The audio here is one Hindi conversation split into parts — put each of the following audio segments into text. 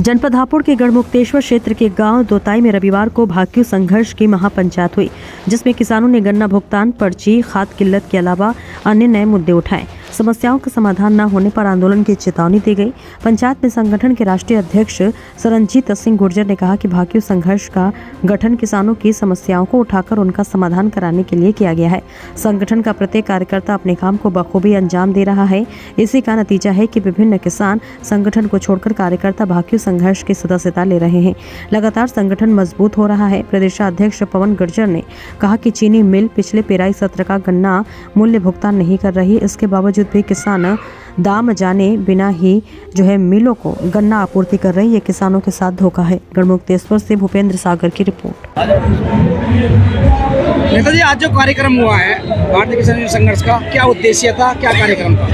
जनपद हापुड़ के गढ़मुक्तेश्वर क्षेत्र के गांव दोताई में रविवार को भाकियू संघर्ष की महापंचायत हुई, जिसमें किसानों ने गन्ना भुगतान, पर्ची, खाद किल्लत के अलावा अन्य नए मुद्दे उठाए। समस्याओं का समाधान न होने पर आंदोलन की चेतावनी दी गई। पंचायत में संगठन के राष्ट्रीय अध्यक्ष सरनजीत सिंह गुर्जर ने कहा कि भाकियू संघर्ष का गठन किसानों की समस्याओं को उठाकर उनका समाधान कराने के लिए किया गया है। संगठन का प्रत्येक कार्यकर्ता अपने काम को बखूबी अंजाम दे रहा है। इसी का नतीजा है कि विभिन्न किसान संगठन को छोड़कर कार्यकर्ता भाकियू संघर्ष की सदस्यता ले रहे हैं। लगातार संगठन मजबूत हो रहा है। प्रदेशाध्यक्ष पवन गुर्जर ने कहा कि चीनी मिल पिछले पेराई सत्र का गन्ना मूल्य भुगतान नहीं कर रही, इसके बावजूद भी किसान दाम जाने बिना ही मिलों को गन्ना आपूर्ति कर रही है। किसानों के साथ धोखा है। गढ़मुक्तेश्वर से भूपेंद्र सागर की रिपोर्ट। नेताजी, आज जो कार्यक्रम हुआ है भारतीय किसान यूनियन संघर्ष का, क्या उद्देश्य था, क्या कार्यक्रम था?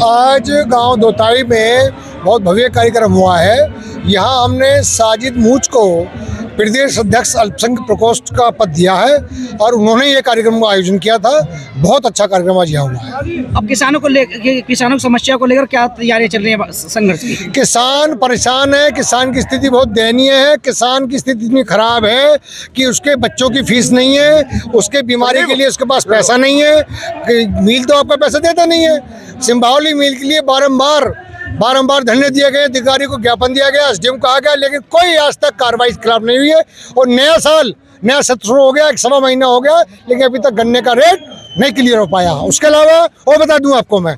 आज गांव दोताई में बहुत भव्य कार्यक्रम हुआ है। यहाँ हमने साजिद मूच को प्रदेश अध्यक्ष अल्पसंख्यक प्रकोष्ठ का पद दिया है और उन्होंने ये कार्यक्रम का आयोजन किया था। बहुत अच्छा कार्यक्रम आज यहाँ हुआ है। अब किसानों की समस्या को लेकर क्या तैयारियां चल रही है संघर्ष की? किसान परेशान है। किसान की स्थिति बहुत दयनीय है। किसान की स्थिति इतनी खराब है कि उसके बच्चों की फीस नहीं है, उसके बीमारी के लिए उसके पास पैसा नहीं है। मिल तो आपका पैसा देता नहीं है। सिंबावली मिल के लिए बारंबार धरने दिए गए, अधिकारी को ज्ञापन दिया गया, एसडीएम को कहा गया, लेकिन कोई आज तक कार्रवाई के खिलाफ नहीं हुई है। और नया सत्र शुरू हो गया, 1.25 महीना हो गया, लेकिन अभी तक गन्ने का रेट नहीं क्लियर हो पाया। उसके अलावा और बता दूं आपको, मैं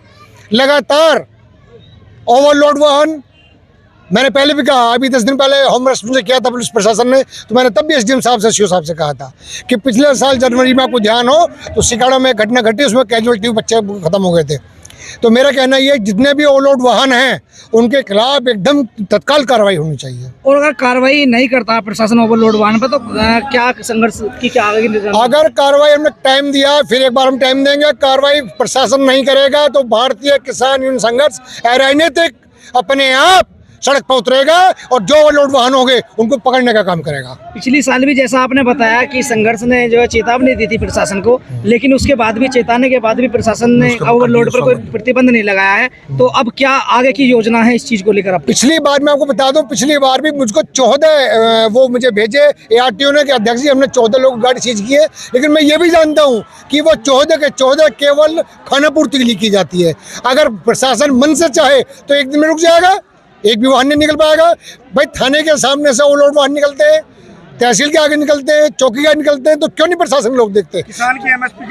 लगातार ओवरलोड वाहन, मैंने पहले भी कहा, अभी 10 दिन पहले होम अरेस्ट मुझे किया था पुलिस प्रशासन ने, तो मैंने तब भी एसडीएम साहब से, सीओ साहब से कहा था कि पिछले साल जनवरी में आपको ध्यान हो तो सिकाड़ा में घटना घटी, उसमें कैजुअल्टी बच्चे खत्म हो गए थे। तो मेरा कहना ये, जितने भी ओवरलोड वाहन हैं उनके खिलाफ एकदम तत्काल कार्रवाई होनी चाहिए। और अगर कार्रवाई नहीं करता प्रशासन ओवरलोड वाहन पर, तो क्या संघर्ष की क्या आगे? अगर कार्रवाई हमने टाइम दिया, फिर एक बार हम टाइम देंगे, कार्रवाई प्रशासन नहीं करेगा तो भारतीय किसान यूनियन संघर्ष अराजनीतिक अपने आप सड़क पर उतरेगा और जो ओवरलोड वाहन होंगे उनको पकड़ने का काम करेगा। पिछली साल भी जैसा आपने बताया कि संघर्ष ने चेतावनी दी थी प्रशासन को, लेकिन उसके बाद भी, चेतावनी के बाद भी प्रशासन ने ओवरलोड पर कोई प्रतिबंध नहीं लगाया है। तो अब क्या आगे की योजना है इस चीज को लेकर? पिछली बार मैं आपको बता दूं, पिछली बार भी मुझको 14 वो मुझे भेजे ARTO ने कि अध्यक्ष जी हमने 14 लोग गाड़ी सीज की है, लेकिन मैं ये भी जानता हूँ कि वो 14 के 14 केवल खानापूर्ति के लिए की जाती है। अगर प्रशासन मन से चाहे तो एक दिन में रुक जाएगा, एक भी वाहन नहीं निकल पाएगा। भाई थाने के सामने से ओवरलोड वाहन निकलते हैं, तहसील के आगे निकलते हैं, चौकी के आगे निकलते हैं, तो क्यों नहीं प्रशासन लोग देखते? किसान की MSP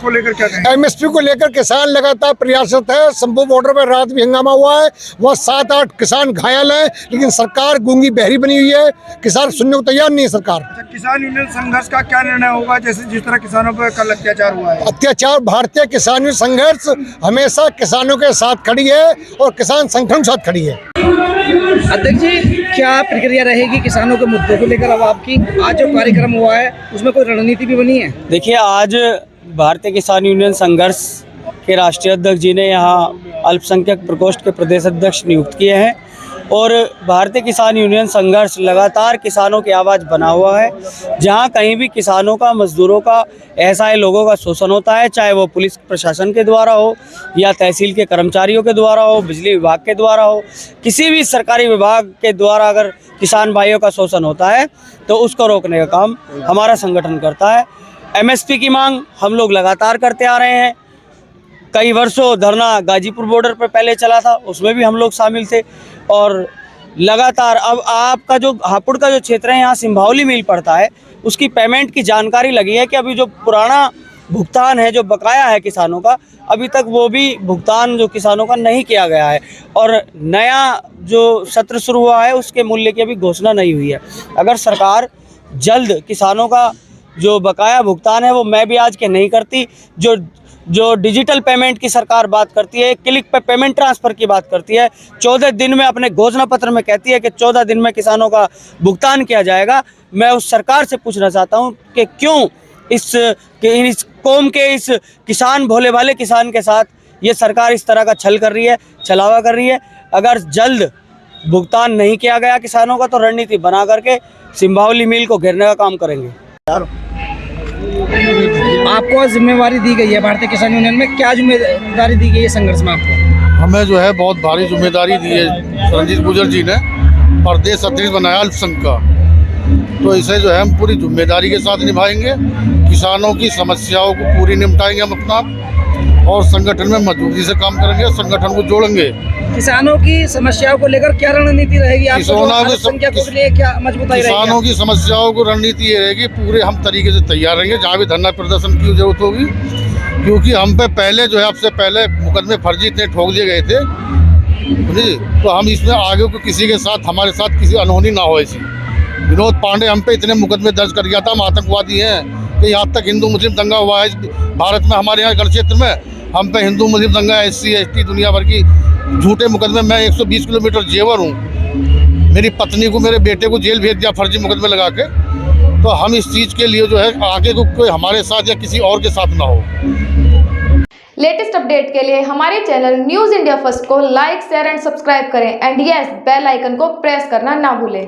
को लेकर क्या कहें? MSP को लेकर किसान लगातार प्रयासरत है। शंभू बॉर्डर पर रात भी हंगामा हुआ है, वहाँ 7-8 किसान घायल हैं, लेकिन सरकार गूंगी बहरी बनी हुई है। किसान सुनने को तैयार नहीं है सरकार। किसान यूनियन संघर्ष का क्या निर्णय होगा, जैसे जिस तरह किसानों पर कल अत्याचार हुआ है? अत्याचार, भारतीय किसान यूनियन संघर्ष हमेशा किसानों के साथ खड़ी है और किसान संगठन के साथ खड़ी है। अध्यक्ष जी, क्या प्रक्रिया रहेगी किसानों के मुद्दों को लेकर? अब आपकी आज जो कार्यक्रम हुआ है उसमें कोई रणनीति भी बनी है? देखिए, आज भारतीय किसान यूनियन संघर्ष के राष्ट्रीय अध्यक्ष जी ने यहाँ अल्पसंख्यक प्रकोष्ठ के प्रदेश अध्यक्ष नियुक्त किए हैं और भारतीय किसान यूनियन संघर्ष लगातार किसानों की आवाज़ बना हुआ है। जहाँ कहीं भी किसानों का, मजदूरों का, ऐसा लोगों का शोषण होता है, चाहे वो पुलिस प्रशासन के द्वारा हो या तहसील के कर्मचारियों के द्वारा हो, बिजली विभाग के द्वारा हो, किसी भी सरकारी विभाग के द्वारा अगर किसान भाइयों का शोषण होता है तो उसको रोकने का काम हमारा संगठन करता है। MSP की मांग हम लोग लगातार करते आ रहे हैं। कई वर्षों धरना गाजीपुर बॉर्डर पर पहले चला था, उसमें भी हम लोग शामिल थे और लगातार अब आपका जो हापुड़ का जो क्षेत्र है, यहाँ सिंभावली मिल पड़ता है, उसकी पेमेंट की जानकारी लगी है कि अभी जो पुराना भुगतान है, जो बकाया है किसानों का, अभी तक वो भी भुगतान जो किसानों का नहीं किया गया है और नया जो सत्र शुरू हुआ है उसके मूल्य की अभी घोषणा नहीं हुई है। अगर सरकार जल्द किसानों का जो बकाया भुगतान है वो मैं भी आज के नहीं करती, जो डिजिटल पेमेंट की सरकार बात करती है, क्लिक पे पेमेंट ट्रांसफ़र की बात करती है, 14 दिन में अपने घोषणा पत्र में कहती है कि 14 दिन में किसानों का भुगतान किया जाएगा, मैं उस सरकार से पूछना चाहता हूं कि क्यों इस कौम के इस किसान, भोले भाले किसान के साथ ये सरकार इस तरह का छल कर रही है, छलावा कर रही है। अगर जल्द भुगतान नहीं किया गया किसानों का तो रणनीति बना करके सिंभावली मिल को घेरने का काम करेंगे। आपको जिम्मेवारी दी गई है भारतीय किसान यूनियन में, क्या जिम्मेदारी दी गई है संघर्ष में आपको? हमें जो है बहुत भारी जिम्मेदारी दी है रणजीत गुर्जर जी ने। प्रदेश अध्यक्ष बनाया अल्पसंख्यक का। तो इसे जो है हम पूरी जिम्मेदारी के साथ निभाएंगे, किसानों की समस्याओं को पूरी निपटाएंगे हम अपना, और संगठन में मजबूती से काम करेंगे, संगठन को जोड़ेंगे। किसानों की समस्याओं को लेकर क्या रणनीति रहेगी आपकी? किसानों के अल्पसंख्यकों के लिए क्या मजबूताई रहेगी? किसानों की समस्याओं को रणनीति ये रहेगी, पूरे हम तरीके से तैयार रहेंगे जहाँ भी धरना प्रदर्शन की जरूरत होगी, क्योंकि हम पे पहले जो है आपसे पहले मुकदमे फर्जी इतने ठोक दिए गए थे, समझे? तो हम इसमें आगे को किसी के साथ हमारे साथ किसी अनहोनी ना हो ऐसी। विनोद पांडे हम पे इतने मुकदमे दर्ज कर दिया था, हम आतंकवादी हैं कि यहाँ तक हिंदू मुस्लिम दंगा हुआ है भारत में, हमारे यहाँ गढ़ क्षेत्र में हम पे हिंदू मुस्लिम दंगा, SC ST दुनिया भर की झूठे मुकदमे। मैं 120 किलोमीटर जेवर हूँ, मेरी पत्नी को मेरे बेटे को जेल भेज दिया फर्जी मुकदमे लगा के। तो हम इस चीज़ के लिए जो है आगे को कोई हमारे साथ या किसी और के साथ ना हो। लेटेस्ट अपडेट के लिए हमारे चैनल न्यूज़ इंडिया फर्स्ट को लाइक, शेयर एंड सब्सक्राइब करें एंड यस बेल आइकन को प्रेस करना ना भूलें।